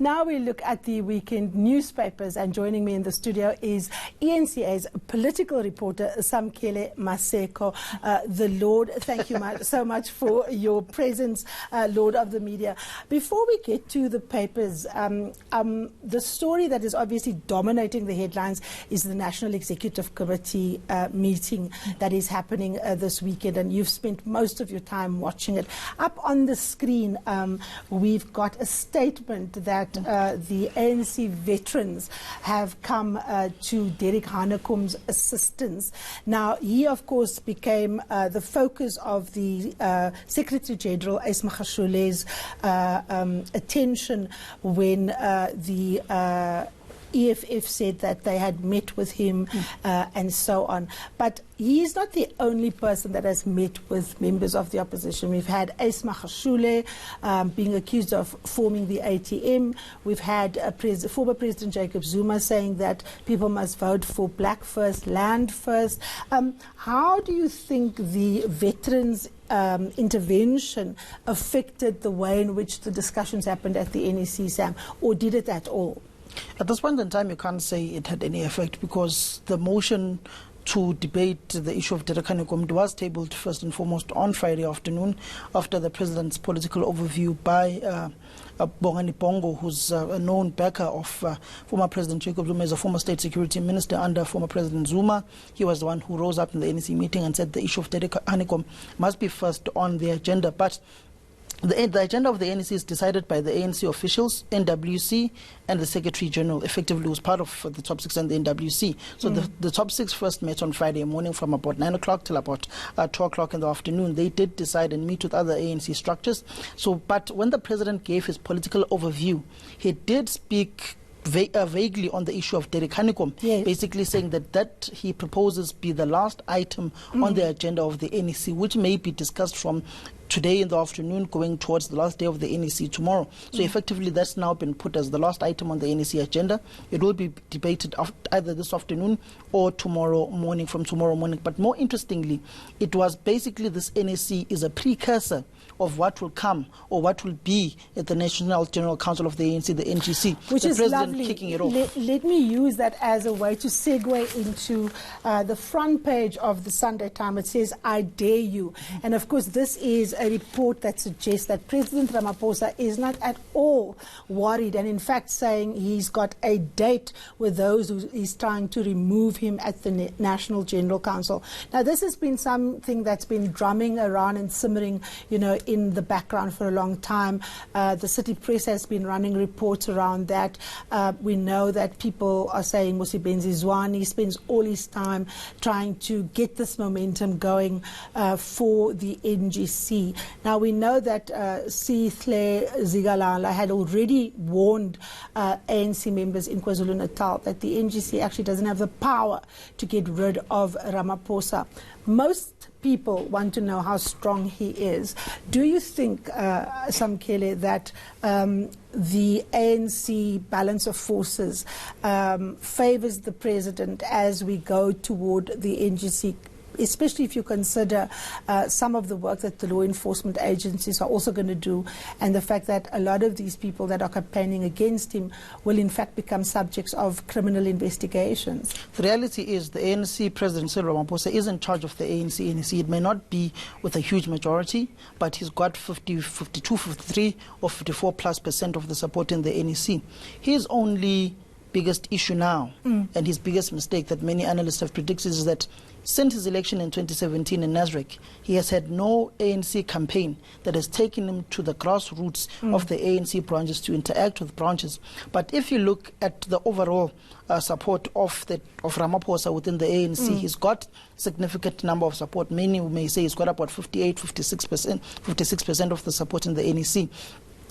now we look at the weekend newspapers, and joining me in the studio is eNCA's political reporter Samkele Maseko. The Lord, thank you so much for your presence, Lord of the Media. Before we get to the papers, the story that is obviously dominating the headlines is the National Executive Committee meeting that is happening this weekend, and you've spent most of your time watching it. Up on the screen, we've got a statement that the ANC veterans have come to Derek Hanekom's assistance. Now, he, of course, became the focus of the Secretary General Esmagashule's attention when the EFF said that they had met with him and so on. But he is not the only person that has met with members of the opposition. We've had Esmagashule being accused of forming the ATM. We've had former President Jacob Zuma saying that people must vote for black first, land first. How do you think the veterans' intervention affected the way in which the discussions happened at the NEC, Sam, or did it at all? At this point in time, you can't say it had any effect, because the motion to debate the issue of Derek Hanekom was tabled first and foremost on Friday afternoon after the President's political overview by Bongani Bongo, who's a known backer of former President Jacob Zuma, as a former State Security Minister under former President Zuma. He was the one who rose up in the NEC meeting and said the issue of Derek Hanekom must be first on the agenda. But the agenda of the NEC is decided by the ANC officials, NWC, and the Secretary General. Effectively, was part of the top six and the NWC. So the top six first met on Friday morning from about 9 o'clock till about 2 o'clock in the afternoon. They did decide and meet with other ANC structures. But when the President gave his political overview, he did speak vaguely on the issue of Derek Hanekom, yes, basically saying that he proposes be the last item on the agenda of the NEC, which may be discussed from today in the afternoon going towards the last day of the NEC tomorrow. So effectively that's now been put as the last item on the NEC agenda. It will be debated either this afternoon or tomorrow morning, from tomorrow morning. But more interestingly, it was basically this NEC is a precursor of what will come or what will be at the National General Council of the ANC, the NGC, which the is President lovely. Kicking it off. Let me use that as a way to segue into the front page of the Sunday Times. It says, "I dare you." And of course, this is a report that suggests that President Ramaphosa is not at all worried, and in fact saying he's got a date with those who he's trying to remove him at the National General Council. Now, this has been something that's been drumming around and simmering, you know, in the background for a long time. The City Press has been running reports around that. We know that people are saying Musibenzi Zwane spends all his time trying to get this momentum going for the NGC. Now, we know that Sihle Zigalala had already warned ANC members in KwaZulu-Natal that the NGC actually doesn't have the power to get rid of Ramaphosa. Most people want to know how strong he is. Do you think, Samkele, that the ANC balance of forces favors the President as we go toward the NGC, especially if you consider some of the work that the law enforcement agencies are also going to do, and the fact that a lot of these people that are campaigning against him will in fact become subjects of criminal investigations? The reality is the ANC President Cyril Ramaphosa is in charge of the ANC NEC. It may not be with a huge majority, but he's got 50, 52, 53 or 54+% of the support in the NEC. His only biggest issue now, and his biggest mistake that many analysts have predicted, is that since his election in 2017 in Nasrec, he has had no ANC campaign that has taken him to the grassroots of the ANC branches to interact with branches. But if you look at the overall support of Ramaphosa within the ANC, he's got significant number of support. Many may say he's got about 58, 56% of the support in the NEC.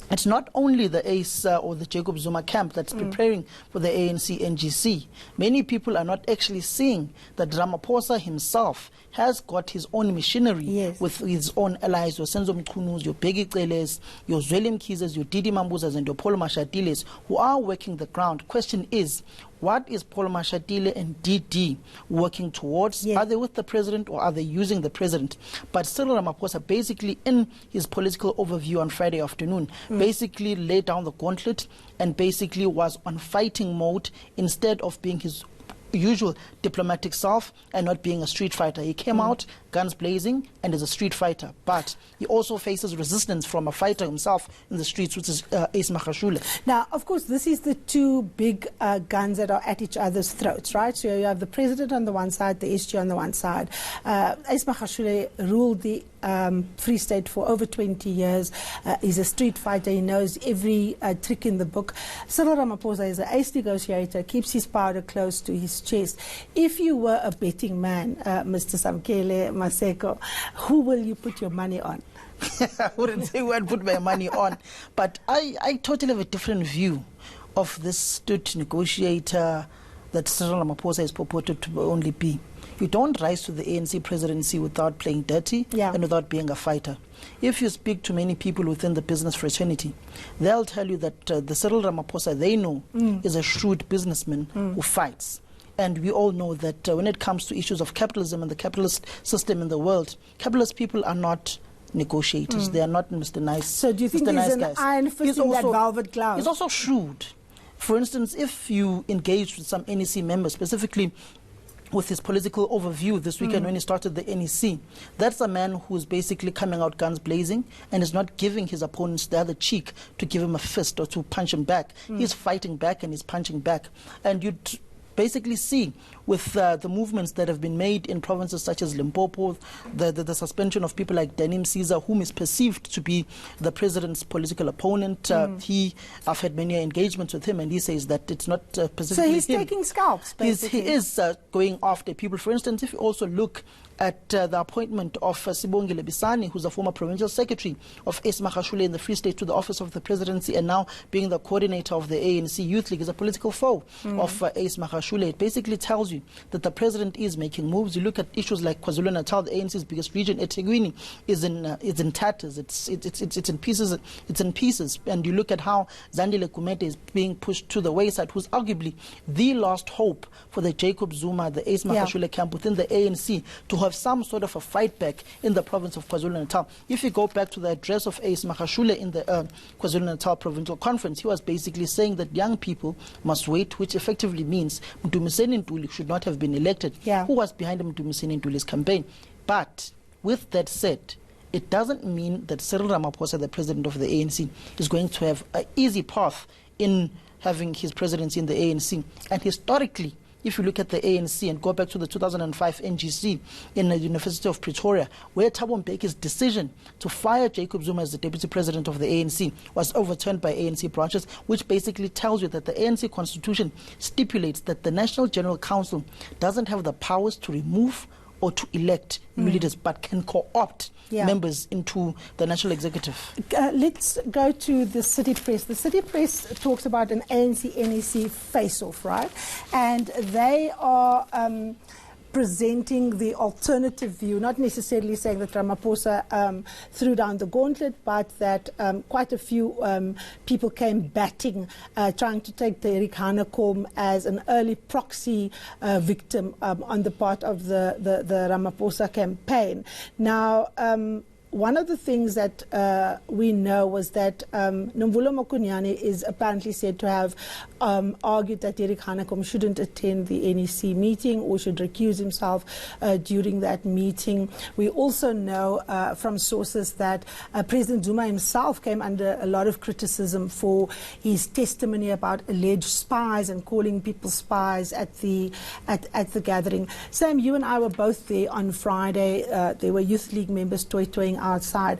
It's not only the ACE or the Jacob Zuma camp that's preparing for the ANC NGC. Many people are not actually seeing that Ramaphosa himself has got his own machinery with his own allies, your Senzo Mkhunus, your Bheki Celes, your Zweli Mkhize, your Didi Mambuzas, and your Paul Mashadiles, who are working the ground. Question is, what is Paul Mashatile and DD working towards? Yeah. Are they with the president or are they using the president? But Cyril Ramaphosa basically in his political overview on Friday afternoon basically laid down the gauntlet and basically was on fighting mode instead of being his usual diplomatic self and not being a street fighter. He came out guns blazing and is a street fighter, but he also faces resistance from a fighter himself in the streets, which is Ace Magashule. Now, of course, this is the two big guns that are at each other's throats, right? So you have the president on the one side, the SG on the one side. Ace Magashule ruled the Free State for over 20 years. He's a street fighter. He knows every trick in the book. Cyril Ramaphosa is an ace negotiator, keeps his powder close to his chest. If you were a betting man, Mr. Samkele Maseko, who will you put your money on? I wouldn't say who I'd put my money on, but I totally have a different view of this street negotiator that Cyril Ramaphosa is purported to only be. You don't rise to the ANC presidency without playing dirty and without being a fighter. If you speak to many people within the business fraternity, they'll tell you that the Cyril Ramaphosa they know is a shrewd businessman who fights. And we all know that when it comes to issues of capitalism and the capitalist system in the world, capitalist people are not negotiators. They are not Mr. Nice. So do you think there's an iron fist in that velvet glove? He's also shrewd. For instance, if you engage with some NEC members, specifically with his political overview this weekend when he started the NEC, that's a man who's basically coming out guns blazing and is not giving his opponents the other cheek to give him a fist or to punch him back. He's fighting back and he's punching back. And you'd basically see with the movements that have been made in provinces such as Limpopo, the suspension of people like Danim Caesar, whom is perceived to be the president's political opponent. I've had many engagements with him, and he says that it's not specifically So he's him. taking scalps, basically. He is going after people. For instance, if you also look at the appointment of Sibongile Bisani, who's a former provincial secretary of Ace Magashule in the Free State, to the office of the presidency, and now being the coordinator of the ANC Youth League, is a political foe of Ace Magashule. It basically tells you that the president is making moves. You look at issues like KwaZulu-Natal, the ANC's biggest region, eThekwini, is in tatters. It's in pieces. It's in pieces. And you look at how Zandile Kumete is being pushed to the wayside, who's arguably the last hope for the Jacob Zuma, the Ace Magashule camp within the ANC to have some sort of a fight back in the province of KwaZulu-Natal. If you go back to the address of Ace Magashule in the KwaZulu-Natal Provincial Conference, he was basically saying that young people must wait, which effectively means Mdumiseni Ntuli should not have been elected. Who was behind Mdumiseni Ntuli's campaign? But with that said, it doesn't mean that Cyril Ramaphosa, the president of the ANC, is going to have an easy path in having his presidency in the ANC. And historically, if you look at the ANC and go back to the 2005 NGC in the University of Pretoria, where Thabo Mbeki's decision to fire Jacob Zuma as the deputy president of the ANC was overturned by ANC branches, which basically tells you that the ANC constitution stipulates that the National General Council doesn't have the powers to remove or to elect leaders, but can co-opt members into the national executive. Let's go to the City Press. The City Press talks about an ANC-NEC face-off, right? And they are presenting the alternative view, not necessarily saying that Ramaphosa threw down the gauntlet, but that quite a few people came batting, trying to take the Eric Hanekom as an early proxy victim on the part of the Ramaphosa campaign. Now, one of the things that we know was that Nomvulo Mokunyane is apparently said to have argued that Eric Hanekom shouldn't attend the NEC meeting or should recuse himself during that meeting. We also know from sources that President Zuma himself came under a lot of criticism for his testimony about alleged spies and calling people spies at the gathering. Sam, you and I were both there on Friday. There were Youth League members toy-toying outside.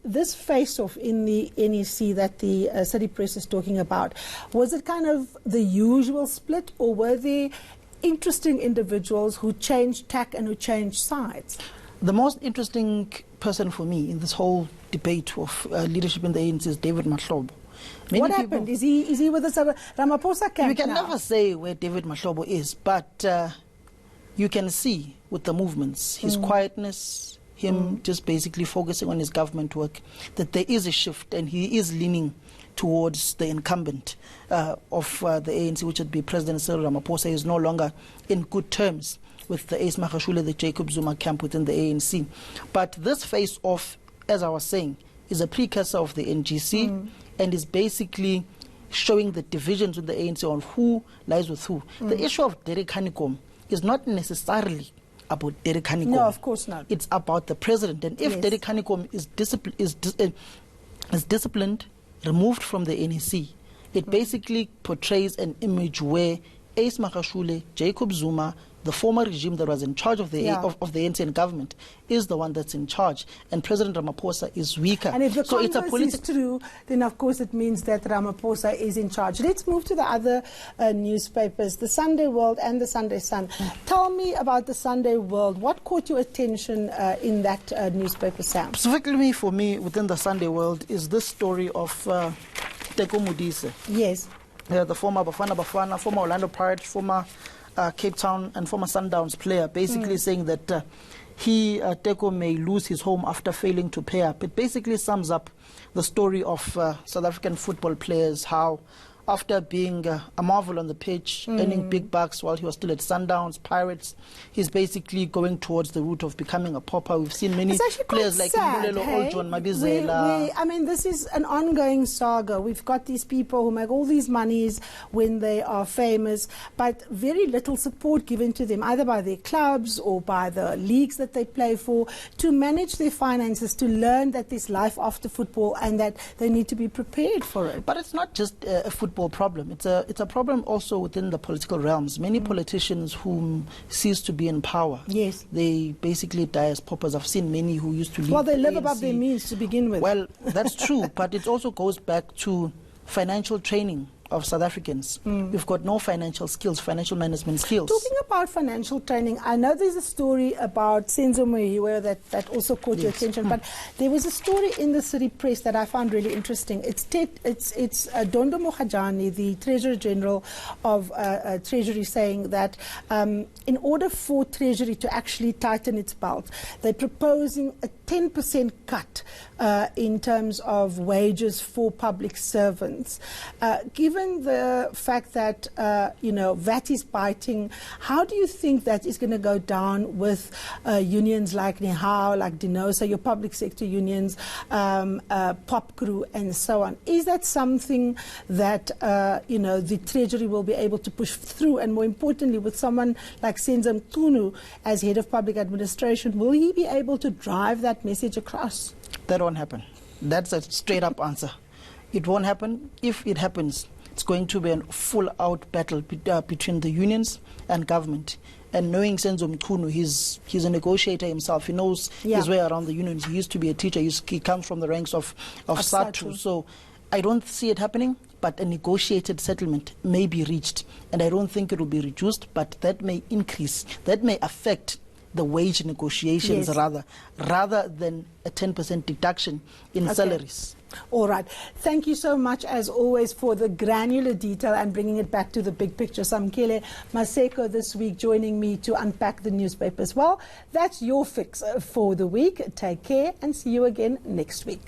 This face-off in the NEC that the City Press is talking about, was it kind of the usual split, or were there interesting individuals who changed tack and who changed sides? The most interesting person for me in this whole debate of leadership in the ANC is David Mahlobo. What happened? Is he with the Ramaphosa camp? We can never say where David Mahlobo is, but you can see with the movements, his quietness, him just basically focusing on his government work, that there is a shift and he is leaning towards the incumbent of the ANC, which would be President Cyril Ramaphosa, is no longer in good terms with the Ace Magashule, the Jacob Zuma camp within the ANC. But this face-off, as I was saying, is a precursor of the NGC and is basically showing the divisions with the ANC on who lies with who. The issue of Derek Honeycomb is not necessarily about Derek Honeycomb. No, of course not. It's about the president. And if Derek Honeycomb is disciplined, removed from the NEC, it basically portrays an image where Ace Magashule, Jacob Zuma, the former regime that was in charge of the ANC government, is the one that's in charge, and President Ramaphosa is weaker. And if the converse is true, then of course it means that Ramaphosa is in charge. Let's move to the other newspapers, the Sunday World and the Sunday Sun. Tell me about the Sunday World. What caught your attention in that newspaper, Sam? Specifically for me, within the Sunday World, is this story of Teko Modise. Yes. The former Bafana, former Orlando Pirates, former Cape Town and former Sundowns player, basically saying that Teko may lose his home after failing to pay up. It basically sums up the story of South African football players, how after being a marvel on the pitch, earning big bucks while he was still at Sundowns, Pirates, he's basically going towards the route of becoming a pauper. We've seen many players like Mbulelo, Old John Mabizela. I mean, this is an ongoing saga. We've got these people who make all these monies when they are famous, but very little support given to them, either by their clubs or by the leagues that they play for, to manage their finances, to learn that there's life after football and that they need to be prepared for it. But it's not just a football problem. It's a problem also within the political realms. Many politicians whom cease to be in power, they basically die as paupers. I've seen many who used to leave. Well, they live above their means to begin with. Well, that's true, but it also goes back to financial training of South Africans. We've got no financial skills, financial management skills. Talking about financial training, I know there's a story about Senzo Muhiwe that also caught your attention, but there was a story in the City Press that I found really interesting. It's Dondo Mohajani, the Treasurer General of Treasury, saying that in order for Treasury to actually tighten its belt, they're proposing a 10% cut in terms of wages for public servants. Given the fact that VAT is biting, how do you think that is going to go down with unions like NEHAO, like Dinosa, your public sector unions, POPCRU, and so on? Is that something that the Treasury will be able to push through? And more importantly, with someone like Senzo Mchunu as head of public administration, will he be able to drive that message across? That won't happen. That's a straight up answer. It won't happen. If it happens, it's going to be a full-out battle between the unions and government. And knowing Senzo Mchunu, he's a negotiator himself. He knows his way around the unions. He used to be a teacher. He comes from the ranks of SATU. So I don't see it happening, but a negotiated settlement may be reached. And I don't think it will be reduced, but that may increase. That may affect the wage negotiations rather than a 10% deduction in salaries. All right. Thank you so much, as always, for the granular detail and bringing it back to the big picture. Samkele Maseko this week joining me to unpack the newspapers. Well, that's your fix for the week. Take care and see you again next week.